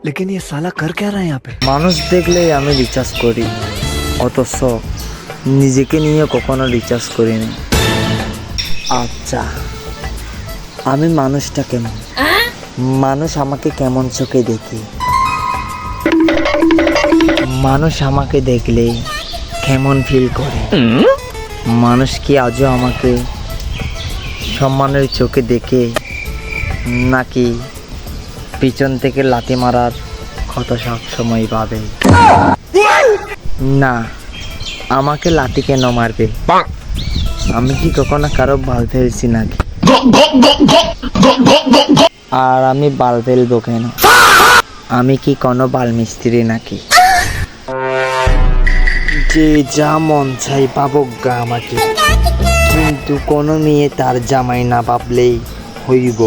लेकिन ये साला कर क्या रहा है यहाँ पे? মানুষ দেখলেই আমি রিচার্জ করি, অথচ নিজেকে নিয়ে কখনো রিচার্জ করিনি। আচ্ছা, আমি মানুষটা কেমন, মানুষ আমাকে কেমন চোখে দেখে, মানুষ আমাকে দেখলে কেমন ফিল করে, মানুষ কি আজও আমাকে সম্মানের চোখে দেখে নাকি পিছন থেকে লাথি মারার কথা সব সময় ভাবে? না, আমাকে লাথি কেন মারবে? আমি কি কখনো কারো বাল ফেলছি নাকি? আর আমি বাল ফেলবো কেন? আমি কি কোনো বাল মিস্ত্রি নাকি? যে যা মন চাই পাবো গা আমাকে, কিন্তু কোনো মেয়ে তার জামাই না ভাবলেই হইব।